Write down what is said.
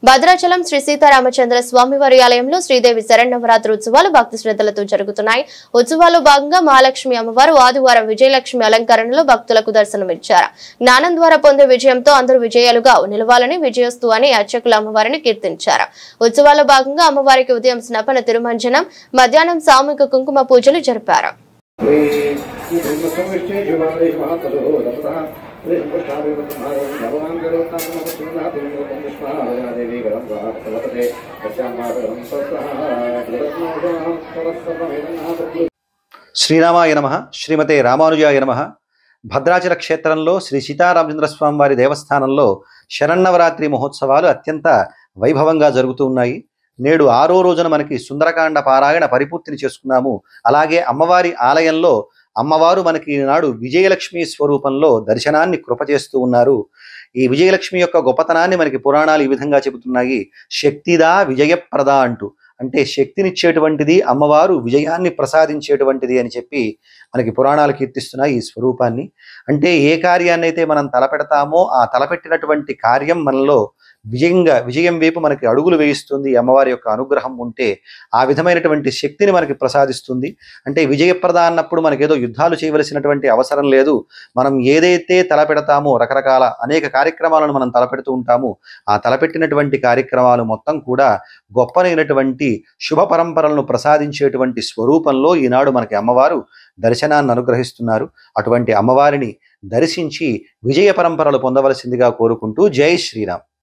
భద్రాచలం శ్రీ సీతారామచంద్ర స్వామివారి ఆలయంలో శ్రీదేవి శరన్నవరాత్రి ఉత్సవాలు భక్తి శ్రద్ధలతో జరుగుతున్నాయి. ఉత్సవాల్లో భాగంగా మహాలక్ష్మి అమ్మవారు ఆదివారం విజయలక్ష్మి అలంకరణలో భక్తులకు దర్శనమిచ్చారు. జ్ఞానం ద్వారా పొందే విజయంతో అందరూ విజయాలుగా నిలవాలని విజయోస్తు అని అర్చకులు అమ్మవారిని కీర్తించారు. ఉత్సవాల్లో భాగంగా అమ్మవారికి ఉదయం స్నపన తిరుమంజనం, మధ్యాహ్నం సామూహిక కుంకుమ పూజలు జరిపారు. శ్రీరామాయ నమః. శ్రీమతే రామానుజాయ నమః. భద్రాచల క్షేత్రంలో శ్రీ సీతారామచంద్ర స్వామి వారి దేవస్థానంలో శరన్నవరాత్రి మహోత్సవాలు అత్యంత వైభవంగా జరుగుతూ ఉన్నాయి. నేడు 6వ రోజున మనకి సుందరకాండ పారాయణ పరిపూర్తిని చేసుకున్నాము. అలాగే అమ్మవారి ఆలయంలో అమ్మవారు మనకి ఈనాడు విజయలక్ష్మి స్వరూపంలో దర్శనాన్ని కృపచేస్తూ ఉన్నారు. ఈ విజయలక్ష్మి యొక్క గొప్పతనాన్ని మనకి పురాణాలు ఈ విధంగా చెబుతున్నాయి. శక్తిదా విజయప్రద అంటూ, అంటే శక్తినిచ్చేటువంటిది అమ్మవారు, విజయాన్ని ప్రసాదించేటువంటిది అని చెప్పి మనకి పురాణాలు కీర్తిస్తున్నాయి ఈ స్వరూపాన్ని. అంటే ఏ కార్యాన్ని అయితే మనం తలపెడతామో ఆ తలపెట్టినటువంటి కార్యం మనలో విజయం వైపు మనకి అడుగులు వేయిస్తుంది. అమ్మవారి యొక్క అనుగ్రహం ఉంటే ఆ విధమైనటువంటి శక్తిని మనకి ప్రసాదిస్తుంది. అంటే విజయప్రద అన్నప్పుడు మనకేదో యుద్ధాలు చేయవలసినటువంటి అవసరం లేదు. మనం ఏదైతే తలపెడతామో రకరకాల అనేక కార్యక్రమాలను మనం తలపెడుతూ ఉంటాము. ఆ తలపెట్టినటువంటి కార్యక్రమాలు మొత్తం కూడా గొప్పనైనటువంటి శుభ పరంపరలను ప్రసాదించేటువంటి స్వరూపంలో ఈనాడు మనకి అమ్మవారు దర్శనాన్ని అనుగ్రహిస్తున్నారు. అటువంటి అమ్మవారిని దర్శించి విజయ పరంపరలు పొందవలసిందిగా కోరుకుంటూ జై శ్రీరామ్.